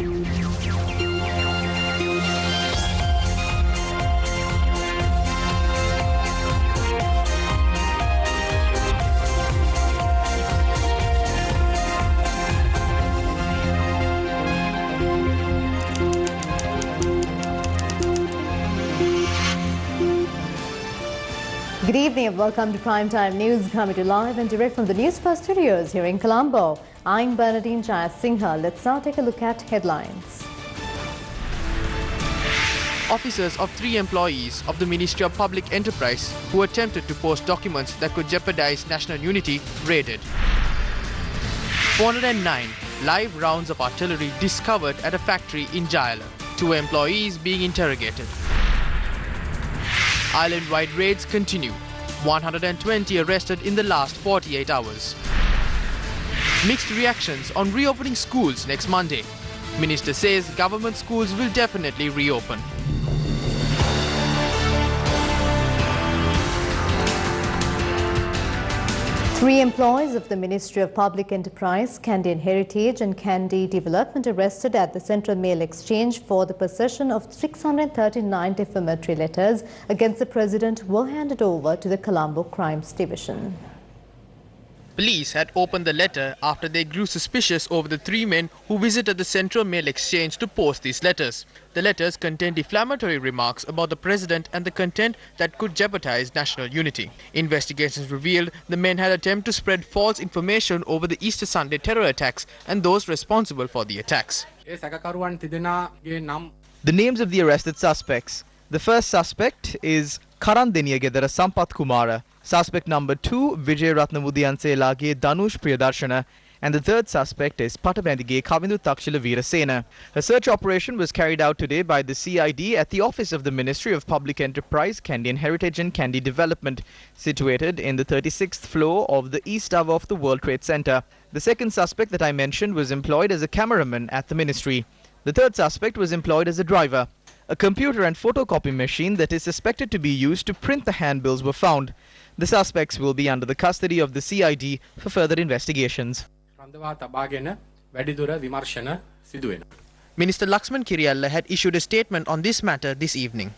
Good evening and welcome to Primetime News, coming to you live and direct from the Newsfirst studios here in Colombo. I'm Bernadine Jayasinghe. Let's now take a look at headlines. Officers of 3 employees of the Ministry of Public Enterprise who attempted to post documents that could jeopardize national unity raided. 409 live rounds of artillery discovered at a factory in Jayala. 2 employees being interrogated. Island-wide raids continue. 120 arrested in the last 48 hours. Mixed reactions on reopening schools next Monday. Minister says government schools will definitely reopen. Three employees of the Ministry of Public Enterprise, Candy and Heritage and Candy Development arrested at the Central Mail Exchange for the possession of 639 defamatory letters against the President were handed over to the Colombo Crimes Division. Police had opened the letter after they grew suspicious over the 3 men who visited the Central Mail Exchange to post these letters. The letters contained defamatory remarks about the president and the content that could jeopardize national unity. Investigations revealed the men had attempted to spread false information over the Easter Sunday terror attacks and those responsible for the attacks. The names of the arrested suspects. The first suspect is Karandeniya Gedara Sampath Kumara. Suspect number 2, Vijay Ratnamudiyanselage Danush Priyadarshana, and the third suspect is Patabendige Kavindu Takshila Veerasena. A search operation was carried out today by the CID at the office of the Ministry of Public Enterprise, Candy and Heritage and Candy Development, situated in the 36th floor of the East Tower of the World Trade Center. The second suspect that I mentioned was employed as a cameraman at the ministry. The third suspect was employed as a driver. A computer and photocopy machine that is suspected to be used to print the handbills were found. The suspects will be under the custody of the CID for further investigations. Minister Laxman Kiriyalla had issued a statement on this matter this evening.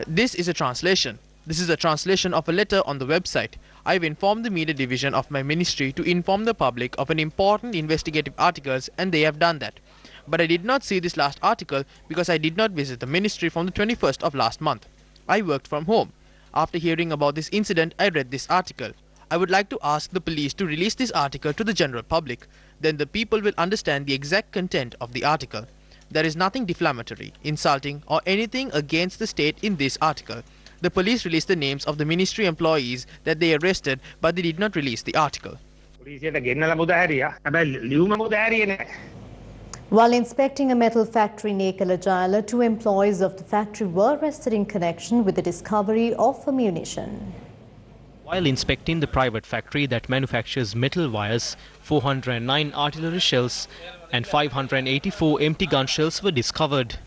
This is a translation. This is a translation of a letter on the website. I've informed the media division of my ministry to inform the public of an important investigative articles, and they have done that. But I did not see this last article because I did not visit the ministry from the 21st of last month. I worked from home. After hearing about this incident, I read this article. I would like to ask the police to release this article to the general public. Then the people will understand the exact content of the article. There is nothing defamatory, insulting, or anything against the state in this article. The police released the names of the ministry employees that they arrested, but they did not release the article. While inspecting a metal factory in Jayala, 2 employees of the factory were arrested in connection with the discovery of ammunition. While inspecting the private factory that manufactures metal wires, 409 artillery shells and 584 empty gun shells were discovered.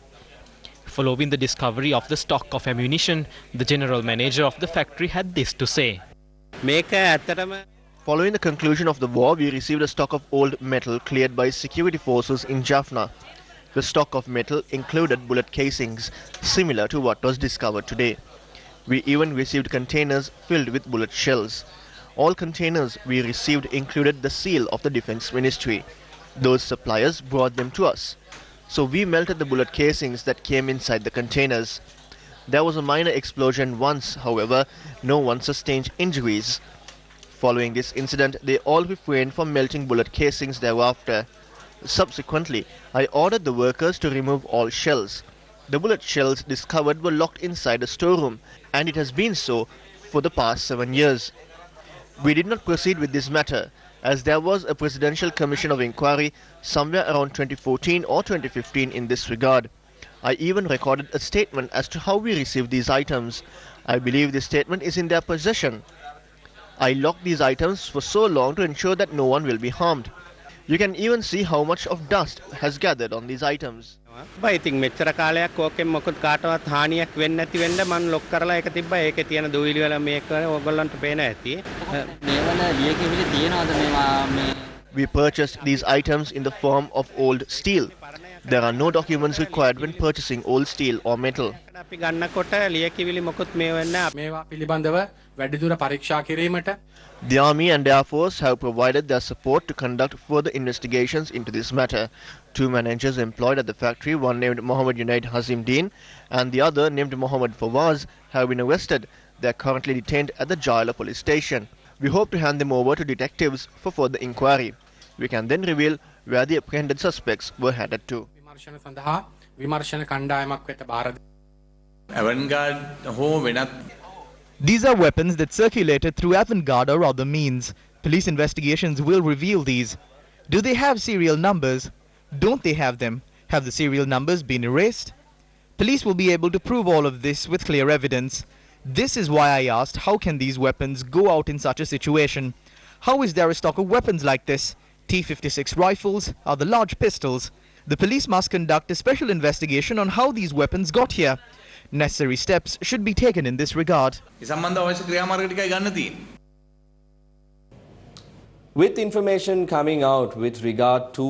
Following the discovery of the stock of ammunition, the general manager of the factory had this to say. Following the conclusion of the war, we received a stock of old metal cleared by security forces in Jaffna. The stock of metal included bullet casings, similar to what was discovered today. We even received containers filled with bullet shells. All containers we received included the seal of the Defense Ministry. Those suppliers brought them to us. So we melted the bullet casings that came inside the containers. There was a minor explosion once, however, no one sustained injuries. Following this incident, they all refrained from melting bullet casings thereafter. Subsequently, I ordered the workers to remove all shells. The bullet shells discovered were locked inside a storeroom, and it has been so for the past 7 years. We did not proceed with this matter, as there was a Presidential Commission of Inquiry somewhere around 2014 or 2015 in this regard. I even recorded a statement as to how we received these items. I believe this statement is in their possession. I locked these items for so long to ensure that no one will be harmed. You can even see how much of dust has gathered on these items. We purchased these items in the form of old steel. There are no documents required when purchasing old steel or metal. අපි ගන්නකොට ලියකියවිලි මොකුත් මේ වෙන්නේ මේවා පිළිබඳව වැඩිදුර පරීක්ෂා කිරීමට The Army and Air Force have provided their support to conduct further investigations into this matter. Two managers employed at the factory, one named Mohammed Junaid Hazim Deen and the other named Mohammed Fawaz, have been arrested. They are currently detained at the Jaila police station. We hope to hand them over to detectives for further inquiry. We can then reveal where the apprehended suspects were headed to. විමර්ශන සඳහා විමර්ශන කණ්ඩායමක් වෙත බාර Avantgarde ho වෙනත් These are weapons that circulated through avant-garde or other means. Police investigations will reveal these. Do they have serial numbers? Don't they have them? Have the serial numbers been erased? Police will be able to prove all of this with clear evidence. This is why I asked, how can these weapons go out in such a situation? How is there a stock of weapons like this? T-56 rifles, other large pistols. The police must conduct a special investigation on how these weapons got here. Necessary steps should be taken in this regard. With information coming out with regard to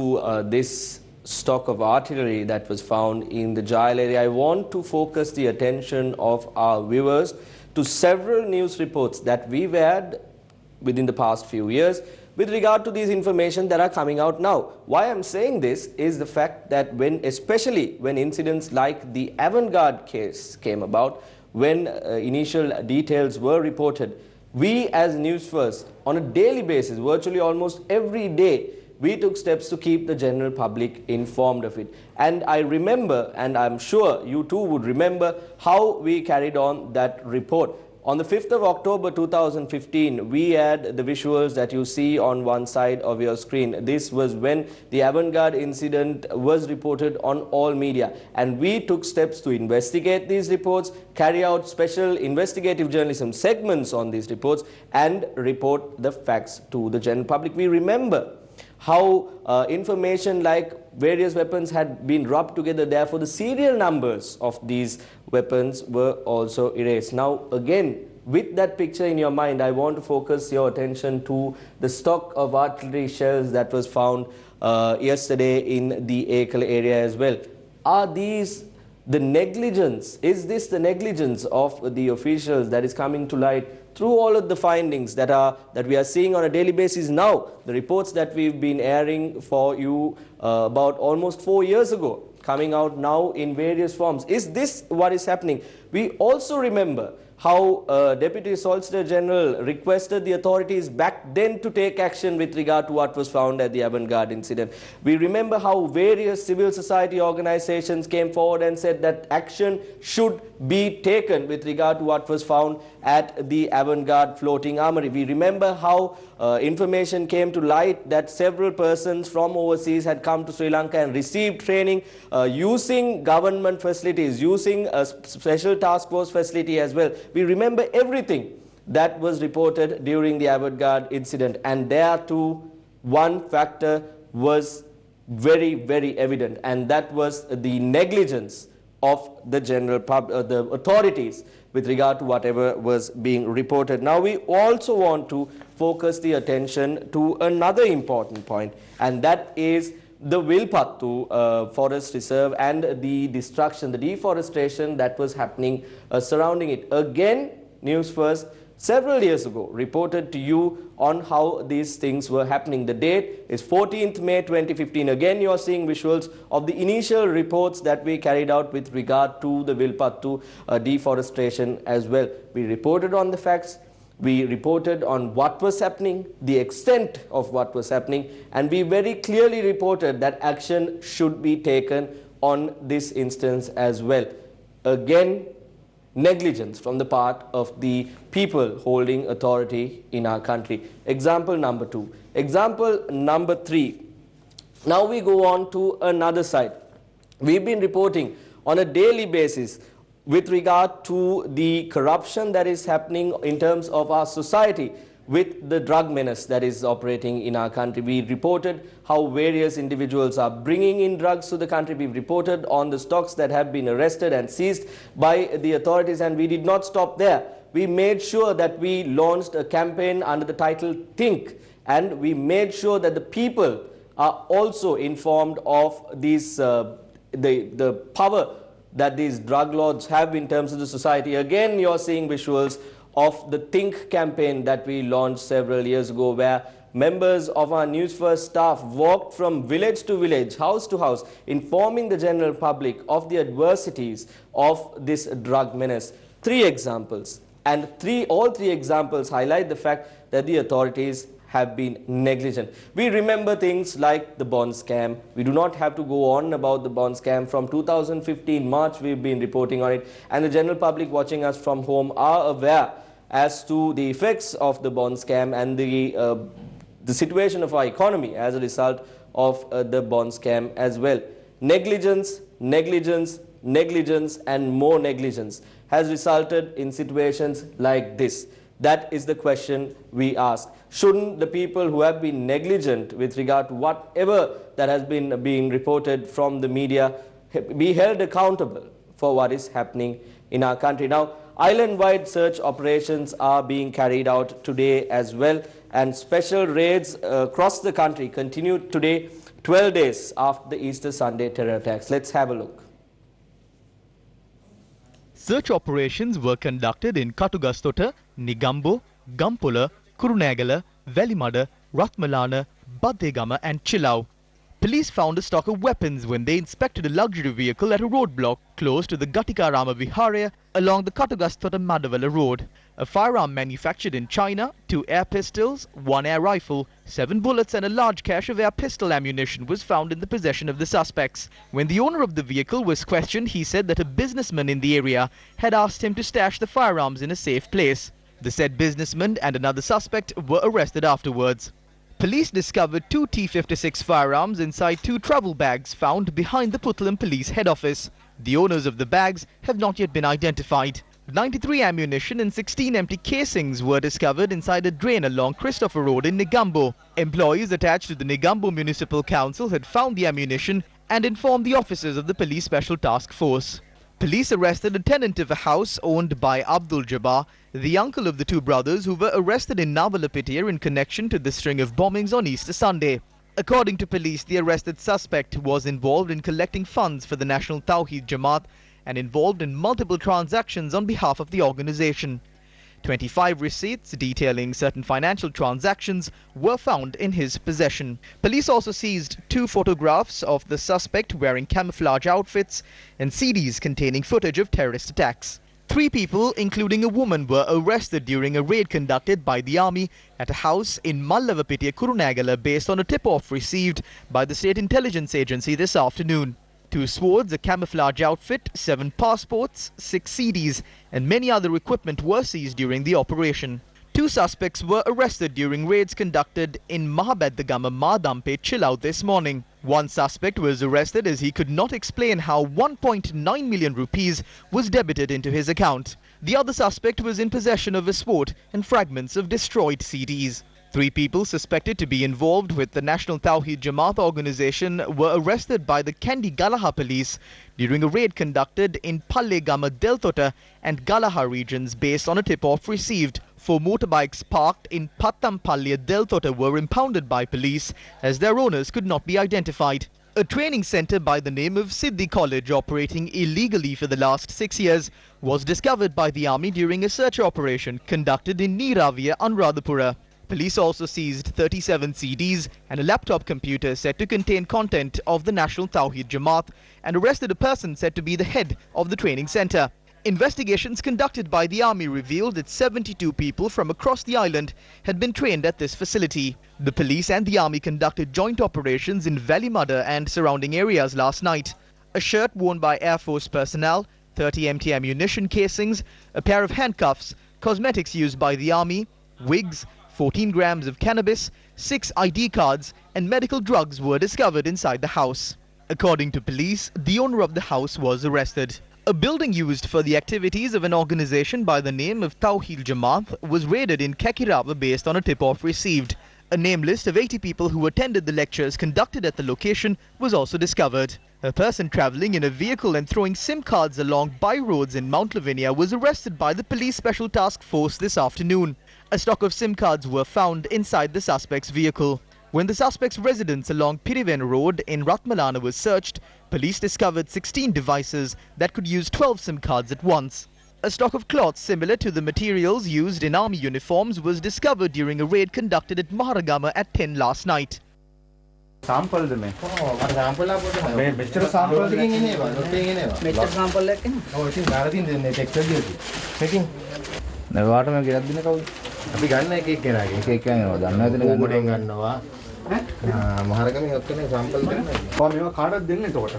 this stock of artillery that was found in the Jail area, I want to focus the attention of our viewers to several news reports that we've had within the past few years with regard to these information that are coming out now. Why I'm saying this is the fact that especially when incidents like the avant-garde case came about, when initial details were reported, we as Newsfirst on a daily basis, virtually almost every day, we took steps to keep the general public informed of it. And I remember, and I'm sure you too would remember, how we carried on that report. On the 5th of October 2015, we had the visuals that you see on one side of your screen. This was when the avant-garde incident was reported on all media. And we took steps to investigate these reports, carry out special investigative journalism segments on these reports, and report the facts to the general public. We remember how information like various weapons had been rubbed together, therefore the serial numbers of these weapons were also erased. Now again, with that picture in your mind, I want to focus your attention to the stock of artillery shells that was found yesterday in the Ekal area as well. Are these the negligence? Is this the negligence of the officials that is coming to light through all of the findings that we are seeing on a daily basis now? The reports that we've been airing for you about almost 4 years ago, coming out now in various forms. Is this what is happening? We also remember how Deputy Solicitor General requested the authorities back then to take action with regard to what was found at the avant-garde incident. We remember how various civil society organizations came forward and said that action should be taken with regard to what was found at the avant-garde floating armory. We remember how information came to light that several persons from overseas had come to Sri Lanka and received training using government facilities, using a special task force facility as well. We remember everything that was reported during the avant-garde incident, and there too one factor was very, very evident, and that was the negligence of the general the authorities with regard to whatever was being reported. Now we also want to focus the attention to another important point, and that is the Vilpattu Forest Reserve and the destruction, the deforestation that was happening surrounding it. Again, Newsfirst several years ago reported to you on how these things were happening. The date is 14th May 2015. Again, you are seeing visuals of the initial reports that we carried out with regard to the Vilpattu deforestation as well. We reported on the facts. We reported on what was happening, the extent of what was happening, and we very clearly reported that action should be taken on this instance as well. Again, negligence from the part of the people holding authority in our country. Example number 2. Example number 3. Now we go on to another side. We've been reporting on a daily basis with regard to the corruption that is happening in terms of our society with the drug menace that is operating in our country. We reported how various individuals are bringing in drugs to the country. We've reported on the stocks that have been arrested and seized by the authorities, and we did not stop there. We made sure that we launched a campaign under the title Think, and we made sure that the people are also informed of these the power that these drug lords have in terms of the society. Again, you're seeing visuals of the Think campaign that we launched several years ago, where members of our Newsfirst staff walked from village to village, house to house, informing the general public of the adversities of this drug menace. 3 examples, and all three examples highlight the fact that the authorities have been negligent. We remember things like the bond scam. We do not have to go on about the bond scam. From 2015 March, we've been reporting on it, and the general public watching us from home are aware as to the effects of the bond scam and the situation of our economy as a result of the bond scam as well. Negligence, negligence, negligence, and more negligence has resulted in situations like this. That is the question we ask. Shouldn't the people who have been negligent with regard to whatever that has been being reported from the media be held accountable for what is happening in our country? Now, island-wide search operations are being carried out today as well, and special raids across the country continue today, 12 days after the Easter Sunday terror attacks. Let's have a look. Search operations were conducted in Katugastota, Negombo, Gampola, Kurunegala, Velimada, Rathmalana, Badegama and Chilau. Police found a stock of weapons when they inspected a luxury vehicle at a roadblock close to the Gatikarama Viharaya along the Katugastota Madavela road. A firearm manufactured in China, 2 air pistols, 1 air rifle, 7 bullets and a large cache of air pistol ammunition was found in the possession of the suspects. When the owner of the vehicle was questioned, he said that a businessman in the area had asked him to stash the firearms in a safe place. The said businessman and another suspect were arrested afterwards. Police discovered 2 T-56 firearms inside 2 travel bags found behind the Puttalam police head office. The owners of the bags have not yet been identified. 93 ammunition and 16 empty casings were discovered inside a drain along Christopher Road in Negombo. Employees attached to the Negombo Municipal Council had found the ammunition and informed the officers of the Police Special Task Force. Police arrested a tenant of a house owned by Abdul Jabbar, the uncle of the 2 brothers who were arrested in Navalapitiya in connection to the string of bombings on Easter Sunday. According to police, the arrested suspect was involved in collecting funds for the National Tawheed Jamaat and involved in multiple transactions on behalf of the organization. 25 receipts detailing certain financial transactions were found in his possession. Police also seized 2 photographs of the suspect wearing camouflage outfits and CDs containing footage of terrorist attacks. 3 people, including a woman, were arrested during a raid conducted by the army at a house in Mallavapitiya, Kurunegala based on a tip-off received by the State Intelligence Agency this afternoon. 2 swords, a camouflage outfit, 7 passports, 6 CDs and many other equipment were seized during the operation. 2 suspects were arrested during raids conducted in Mahabedagama Madampe, Chilau this morning. 1 suspect was arrested as he could not explain how 1.9 million rupees was debited into his account. The other suspect was in possession of a sword and fragments of destroyed CDs. 3 people suspected to be involved with the National Tawheed Jamaat organization were arrested by the Kandi Galaha police during a raid conducted in Pallegama Deltota and Galaha regions based on a tip-off received. 4 motorbikes parked in Pattampallia Deltota were impounded by police as their owners could not be identified. A training center by the name of Siddhi College, operating illegally for the last 6 years, was discovered by the army during a search operation conducted in Neeravia, Anuradhapura. Police also seized 37 CDs and a laptop computer said to contain content of the National Tawheed Jamaat and arrested a person said to be the head of the training center. Investigations conducted by the army revealed that 72 people from across the island had been trained at this facility. The police and the army conducted joint operations in Velimada and surrounding areas last night. A shirt worn by Air Force personnel, 30 empty ammunition casings, a pair of handcuffs, cosmetics used by the army, wigs, 14 grams of cannabis, 6 ID cards and medical drugs were discovered inside the house. According to police, the owner of the house was arrested. A building used for the activities of an organization by the name of Tawheed Jamaat was raided in Kakirava based on a tip-off received. A name list of 80 people who attended the lectures conducted at the location was also discovered. A person travelling in a vehicle and throwing SIM cards along byroads in Mount Lavinia was arrested by the Police Special Task Force this afternoon. A stock of SIM cards were found inside the suspect's vehicle. When the suspect's residence along Piriven Road in Ratmalana was searched, police discovered 16 devices that could use 12 SIM cards at once. A stock of cloths similar to the materials used in army uniforms was discovered during a raid conducted at Maharagama at 10 last night. sample දෙමේ. sample අපොට මෙච්චර sample දෙකකින් එන්නේ ඒවා. නොතෙන් එනවා. මෙච්චර sample එකක් එන්නේ. ඔව් ඉතින් දාලා තියෙන දෙන්නේ ටෙක්ස්ට් එකදී. මේකෙන් නවාට මම ගෙනත් දෙන්න කවුද? අපි ගන්න එක එක කෙනාගේ එක එක යනවා. දන්නවද නේ ගන්න ගන්නවා. මහරගමේ ඔක්කොම sample දෙන්න. කොහොම මේවා කාටද දෙන්නේ එතකොට?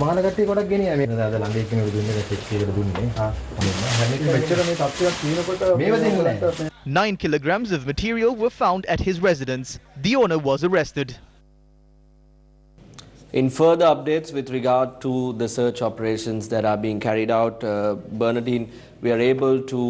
මහාන කට්ටිය කොටක් ගෙනියන මේ අද ළඟ එක්කෙනෙකුට දුන්නේ ටෙක්ස්ට් එකට දුන්නේ. හා. මෙච්චර මේ තත්ත්වයක් තියෙනකොට මේව දෙන්නේ. 9 kilograms of material were found at his residence. The owner was arrested. In further updates with regard to the search operations that are being carried out, Bernardine, we are able to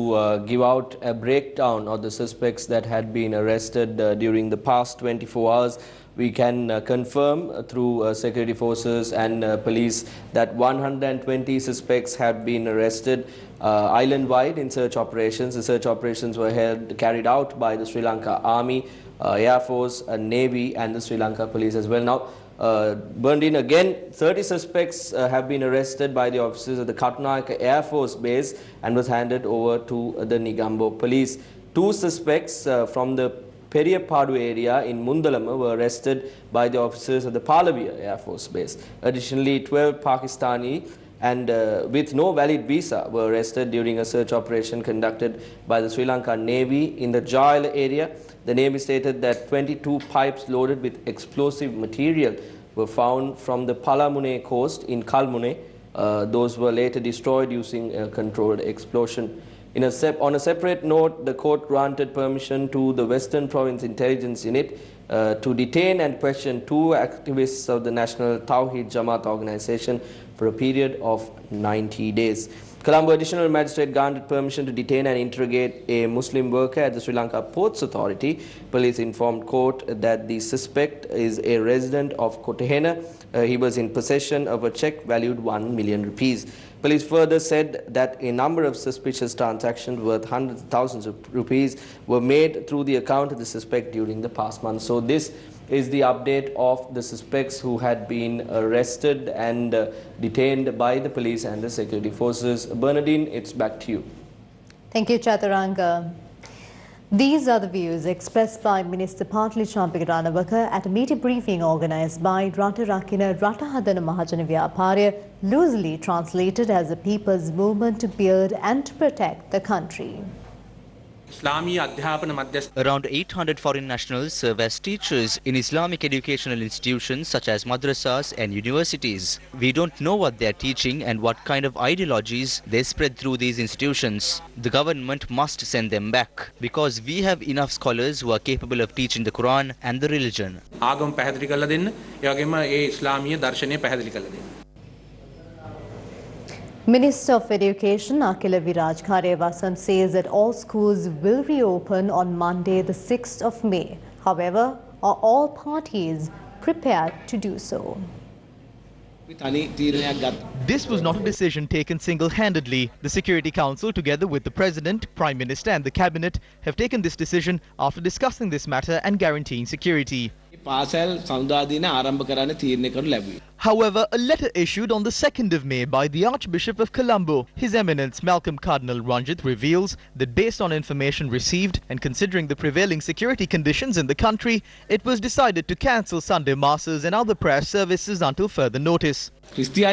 give out a breakdown of the suspects that had been arrested during the past 24 hours. We can confirm through security forces and police that 120 suspects have been arrested island-wide in search operations. The search operations were carried out by the Sri Lanka Army, Air Force, Navy and the Sri Lanka Police as well. Now, Bernardine, again, 30 suspects have been arrested by the officers of the Katunayaka Air Force Base and was handed over to the Negombo Police. 2 suspects from the Periyapadu area in Mundalama were arrested by the officers of the Palavia Air Force Base. Additionally, 12 Pakistani and with no valid visa were arrested during a search operation conducted by the Sri Lanka Navy in the Jail area. The Navy stated that 22 pipes loaded with explosive material were found from the Palamune coast in Kalmune. Those were later destroyed using a controlled explosion. On a separate note, the court granted permission to the Western Province Intelligence Unit to detain and question 2 activists of the National Tawhid Jamaat organization for a period of 90 days. Colombo Additional Magistrate granted permission to detain and interrogate a Muslim worker at the Sri Lanka Ports Authority. Police informed court that the suspect is a resident of Kotehena. He was in possession of a cheque valued 1 million rupees. Police further said that a number of suspicious transactions worth hundreds of thousands of rupees were made through the account of the suspect during the past month. So this is the update of the suspects who had been arrested and detained by the police and the security forces. Bernardine, it's back to you. Thank you, Chaturanga. These are the views expressed by Minister Partli Champika Ranawaka at a media briefing organised by Rata Rakina Rata Hadana Mahajana Vyaparya, loosely translated as a people's movement to build and to protect the country. Around 800 foreign nationals serve as teachers in Islamic educational institutions such as madrasas and universities. We don't know what they are teaching and what kind of ideologies they spread through these institutions. The government must send them back because we have enough scholars who are capable of teaching the Quran and the religion. Minister of Education Akila Viraj Kharevasan says that all schools will reopen on Monday the 6th of May. However, are all parties prepared to do so? This was not a decision taken single-handedly. The Security Council, together with the President, Prime Minister and the Cabinet, have taken this decision after discussing this matter and guaranteeing security. However, a letter issued on the 2nd of May by the Archbishop of Colombo, His Eminence Malcolm Cardinal Ranjit, reveals that based on information received and considering the prevailing security conditions in the country, it was decided to cancel Sunday masses and other prayer services until further notice. The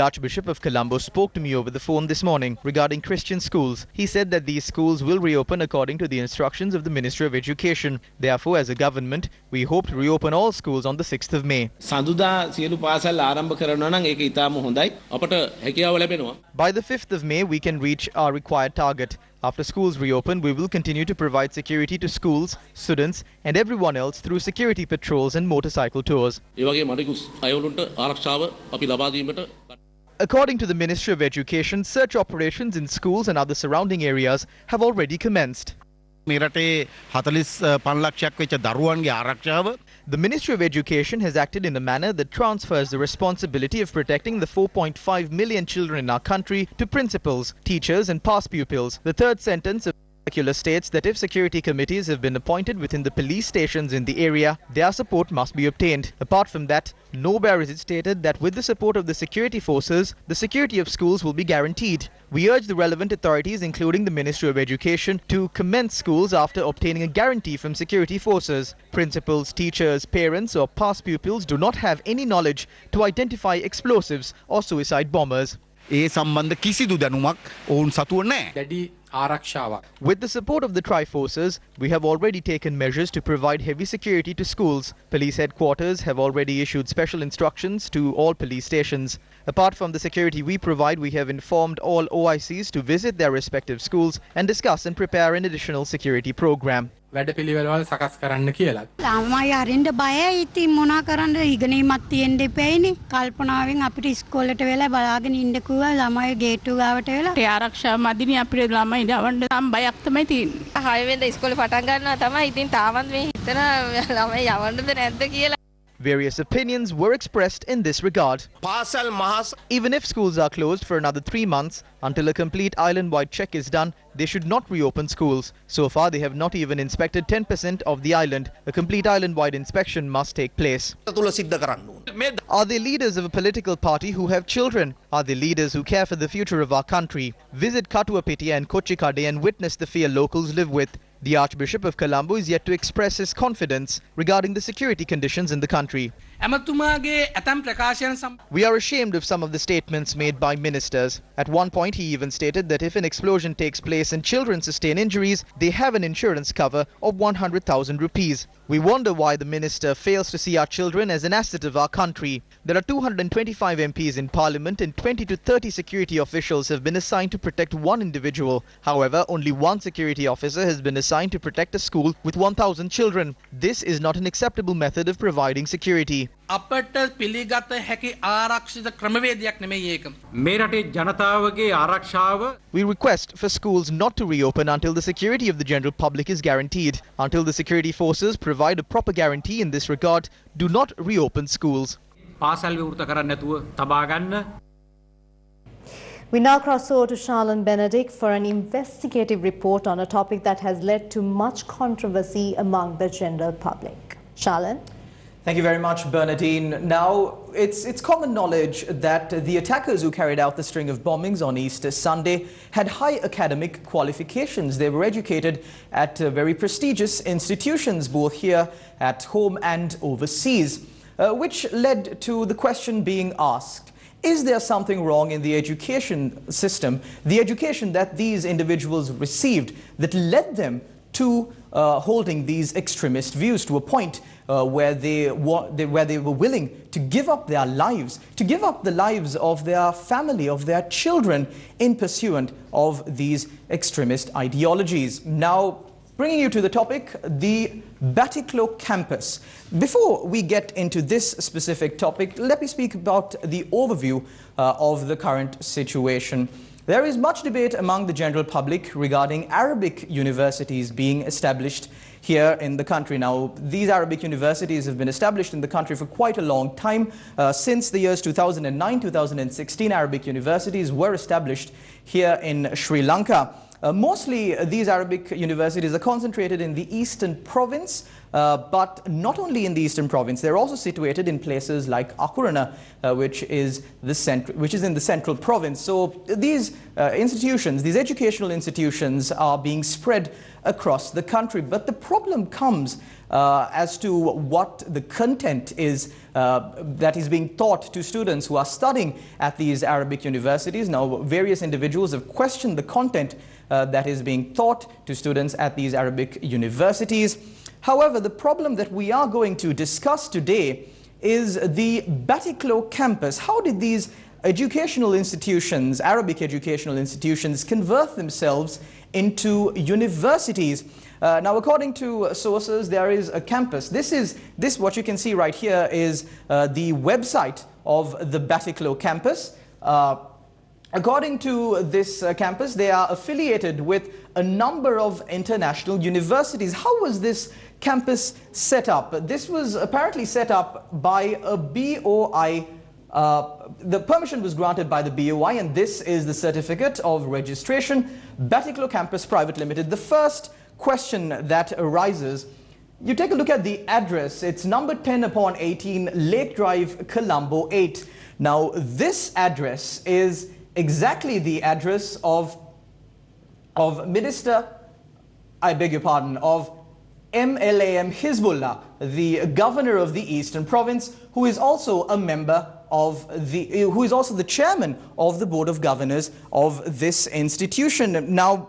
Archbishop of Colombo spoke to me over the phone this morning regarding Christian schools. He said that these schools will reopen according to the instructions of the Ministry of Education. Therefore, as a government, we hope to reopen all schools on the 6th of May. By the 5th of May, we can reach our required target. After schools reopen, we will continue to provide security to schools, students and everyone else through security patrols and motorcycle tours. According to the Ministry of Education, search operations in schools and other surrounding areas have already commenced. The Ministry of Education has acted in a manner that transfers the responsibility of protecting the 4.5 million children in our country to principals, teachers and past pupils. The third sentence of Circular states that if security committees have been appointed within the police stations in the area, their support must be obtained. Apart from that, nowhere is it stated that with the support of the security forces, the security of schools will be guaranteed. We urge the relevant authorities, including the Ministry of Education, to commence schools after obtaining a guarantee from security forces. Principals, teachers, parents or past pupils do not have any knowledge to identify explosives or suicide bombers. ඒ සම්බන්ධ කිසිදු දැනුමක් ඔවුන් සතුව නැහැ. දැඩි ආරක්ෂාවක්. With the support of the Tri-Forces, we have already taken measures to provide heavy security to schools. Police headquarters have already issued special instructions to all police stations. Apart from the security we provide, we have informed all OICs to visit their respective schools and discuss and prepare an additional security program. වැඩපිළිවෙළවල් සකස් කරන්න කියලා. ළමයි අරින්න බයයි. ඉතින් මොනා කරන්නද ඉගෙනීමක් තියෙන්න එපැයිනේ. කල්පනාවෙන් අපිට ඉස්කෝලේට වෙලා බලාගෙන ඉන්න කිව්වා ළමයි ගේට්ටු ගාවට වෙලා. ඒ ආරක්ෂා මදිනේ අපිට ළමයි යවන්න නම් බයක් තමයි තියෙන්නේ. 6 වෙනිදා ඉස්කෝලේ පටන් ගන්නවා තමයි. ඉතින් තාමත් මේ හිතන ළමයි යවන්නද නැද්ද කියලා. Various opinions were expressed in this regard. Even if schools are closed for another 3 months, until a complete island-wide check is done, they should not reopen schools. So far, they have not even inspected 10% of the island. A complete island-wide inspection must take place. Are they leaders of a political party who have children? Are they leaders who care for the future of our country? Visit Katuapitiya and Kochikade and witness the fear locals live with. The Archbishop of Colombo is yet to express his confidence regarding the security conditions in the country. We are ashamed of some of the statements made by ministers. At one point, he even stated that if an explosion takes place and children sustain injuries, they have an insurance cover of 100,000 rupees. We wonder why the minister fails to see our children as an asset of our country. There are 225 MPs in Parliament and 20 to 30 security officials have been assigned to protect one individual. However, only one security officer has been assigned to protect a school with 1,000 children. This is not an acceptable method of providing security. අපට පිළිගත හැකි ආරක්ෂිත ක්‍රමවේදයක් නෙමෙයි ඒක. මේ රටේ ජනතාවගේ ආරක්ෂාව. We request for schools not to reopen until the security of the general public is guaranteed. Until the security forces provide a proper guarantee in this regard, do not reopen schools. පාසල් විවෘත කරන්න නැතුව තබා ගන්න. We now cross over to Charlene Benedict for an investigative report on a topic that has led to much controversy among the general public. Charlene? Thank you very much, Bernadine. Now, it's common knowledge that the attackers who carried out the string of bombings on Easter Sunday had high academic qualifications. They were educated at very prestigious institutions, both here at home and overseas, which led to the question being asked, is there something wrong in the education system, the education that these individuals received, that led them to holding these extremist views to a point where they were willing to give up their lives, to give up the lives of their family, of their children, in pursuant of these extremist ideologies. Now, bringing you to the topic, the Batticaloa campus. Before we get into this specific topic, let me speak about the overview of the current situation. There is much debate among the general public regarding Arabic universities being established here in the country. Now, these Arabic universities have been established in the country for quite a long time. Since the years 2009, 2016, Arabic universities were established here in Sri Lanka. Mostly these Arabic universities are concentrated in the eastern province, but not only in the eastern province, they're also situated in places like Akurana, which is in the central province. So these institutions, these educational institutions, are being spread across the country. But the problem comes as to what the content is that is being taught to students who are studying at these Arabic universities. Now, various individuals have questioned the content that is being taught to students at these Arabic universities. However, the problem that we are going to discuss today is the Batticaloa campus. How did these educational institutions, Arabic educational institutions, convert themselves into universities? Now, according to sources, there is a campus. This what you can see right here is the website of the Batticaloa campus. According to this campus, they are affiliated with a number of international universities. How was this campus set up? This was apparently set up by a BOI the permission was granted by the BOI, and this is the certificate of registration, Batticaloa Campus Private Limited. The first question that arises, you take a look at the address. It's number 10/18 Lake Drive, Colombo 8. Now, this address is exactly the address of Minister, I beg your pardon, of MLAM Hizbullah, the governor of the Eastern Province, who is also a member of who is also the chairman of the Board of Governors of this institution. Now,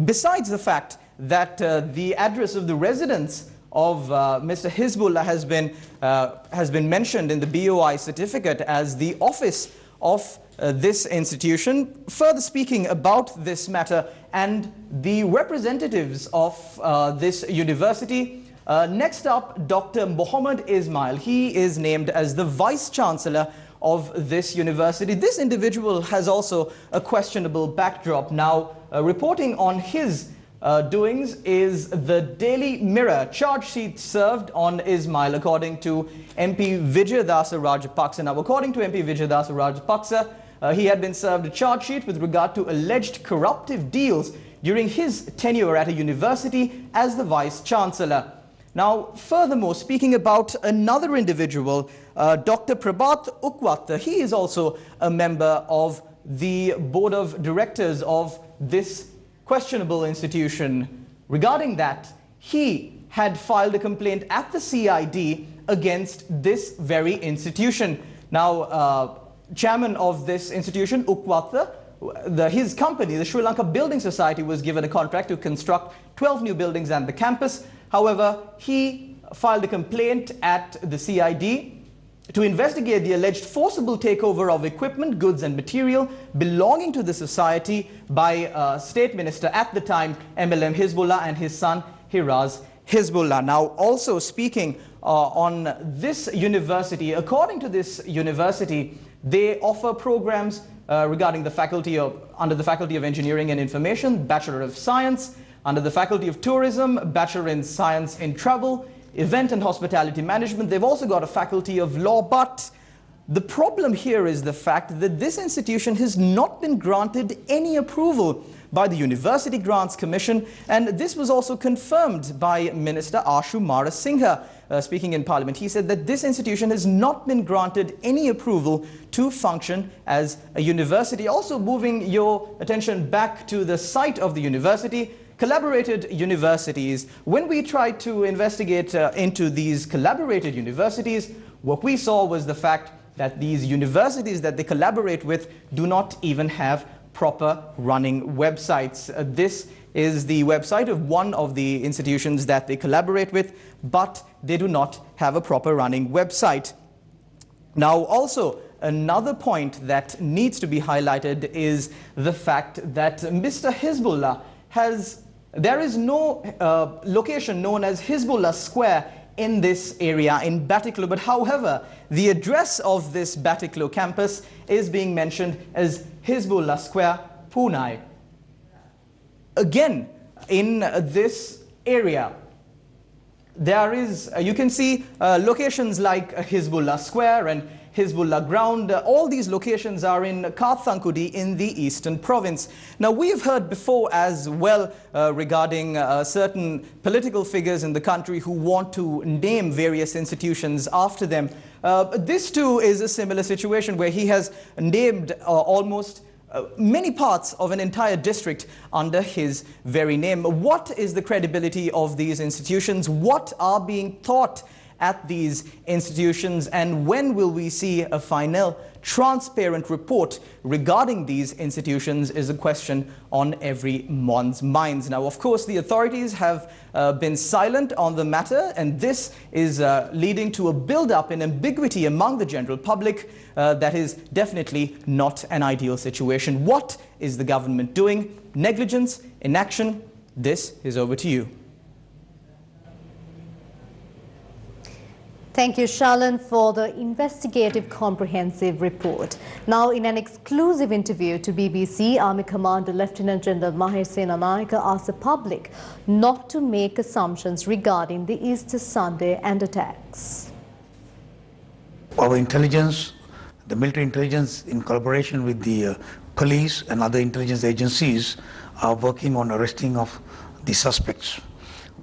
besides the fact that the address of the residence of Mr. Hizbullah has been mentioned in the BOI certificate as the office of this institution. Further speaking about this matter and the representatives of this university, next up, Dr. Mohammed Ismail. He is named as the Vice Chancellor of this university. This individual has also a questionable backdrop. Now, reporting on his doings is the Daily Mirror. Charge sheet served on Ismail according to MP Vijayadasa Rajapaksa. Now, according to MP Vijayadasa Rajapaksa, he had been served a charge sheet with regard to alleged corruptive deals during his tenure at a university as the Vice Chancellor. Now, furthermore, speaking about another individual, Dr. Prabhat Ukwata, he is also a member of the board of directors of this questionable institution. Regarding that, he had filed a complaint at the CID against this very institution. Now, chairman of this institution, Ukwata, his company, the Sri Lanka Building Society, was given a contract to construct 12 new buildings at the campus. However, he filed a complaint at the CID to investigate the alleged forcible takeover of equipment, goods and material belonging to the society by State Minister at the time, MLM Hizbullah, and his son, Hiraz Hizbullah. Now, also speaking on this university, according to this university, they offer programs regarding the faculty under the Faculty of Engineering and Information, Bachelor of Science, under the Faculty of Tourism, Bachelor in Science in Travel, Event and Hospitality Management. They've also got a Faculty of Law, but the problem here is the fact that this institution has not been granted any approval by the University Grants Commission, and this was also confirmed by Minister Ashu Marasinghe. Speaking in Parliament, he said that this institution has not been granted any approval to function as a university. Also, moving your attention back to the site of the university, collaborated universities. When we tried to investigate into these collaborated universities, what we saw was the fact that these universities that they collaborate with do not even have proper running websites. This is the website of one of the institutions that they collaborate with, but they do not have a proper running website. Now, also, another point that needs to be highlighted is the fact that Mr. Hizbullah there is no location known as Hizbullah Square in this area in Batticaloa, but however, the address of this Batticaloa campus is being mentioned as Hizbullah Square, Pune. Again, in this area, there is, you can see locations like Hizbullah Square and Hizbullah Ground. All these locations are in Kathankudi in the Eastern Province. Now, we have heard before as well regarding certain political figures in the country who want to name various institutions after them. This too is a similar situation where he has named almost many parts of an entire district under his very name. What is the credibility of these institutions? What are being taught at these institutions, and when will we see a final transparent report regarding these institutions is a question on everyone's minds. Now, of course, the authorities have been silent on the matter, and this is leading to a build-up in ambiguity among the general public that is definitely not an ideal situation. What is the government doing? Negligence, inaction? This is over to you. Thank you, Shalan, for the investigative comprehensive report. Now, in an exclusive interview to BBC, Army Commander Lieutenant General Maher Senanayake asked the public not to make assumptions regarding the Easter Sunday and attacks. Our intelligence, the military intelligence in collaboration with the police and other intelligence agencies are working on arresting of the suspects.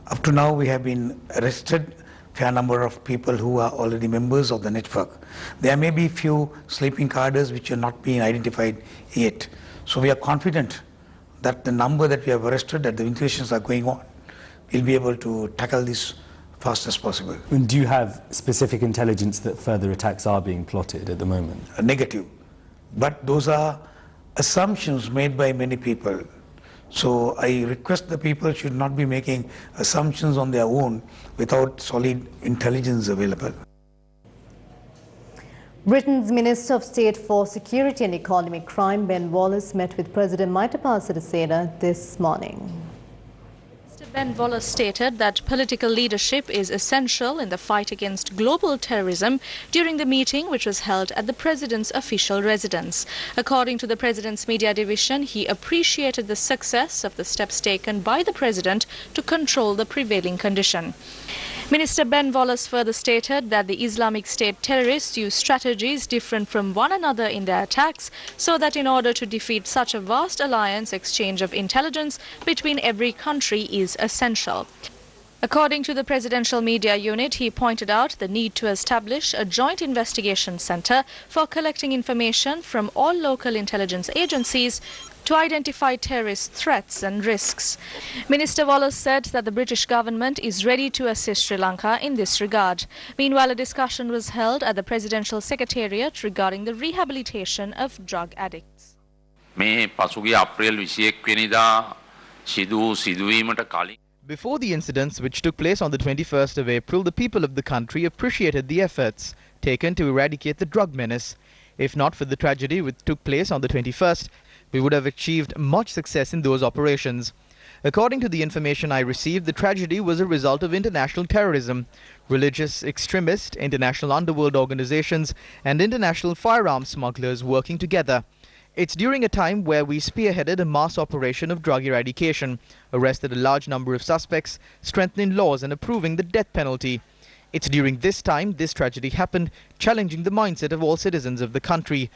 Up to now we have been arrested fair number of people who are already members of the network. There may be few sleeping cadres which are not being identified yet. So we are confident that the number that we have arrested, that the investigations are going on, we'll be able to tackle this fast as possible. And do you have specific intelligence that further attacks are being plotted at the moment? Negative. But those are assumptions made by many people. So I request the people should not be making assumptions on their own without solid intelligence available. Britain's Minister of State for Security and Economic Crime, Ben Wallace, met with President Maithripala Sirisena this morning. Ben Wallace stated that political leadership is essential in the fight against global terrorism during the meeting which was held at the President's official residence. According to the President's media division, he appreciated the success of the steps taken by the President to control the prevailing condition. Minister Ben Wallace further stated that the Islamic State terrorists use strategies different from one another in their attacks, so that in order to defeat such a vast alliance, exchange of intelligence between every country is essential. According to the presidential media unit, he pointed out the need to establish a joint investigation center for collecting information from all local intelligence agencies to identify terrorist threats and risks. Minister Wallace said that the British government is ready to assist Sri Lanka in this regard. Meanwhile, a discussion was held at the Presidential Secretariat regarding the rehabilitation of drug addicts. Before the incidents which took place on the 21st of April, the people of the country appreciated the efforts taken to eradicate the drug menace. If not for the tragedy which took place on the 21st, we would have achieved much success in those operations. According to the information I received, the tragedy was a result of international terrorism, religious extremists, international underworld organizations, and international firearms smugglers working together. It's during a time where we spearheaded a mass operation of drug eradication, arrested a large number of suspects, strengthening laws and approving the death penalty. It's during this time this tragedy happened, challenging the mindset of all citizens of the country.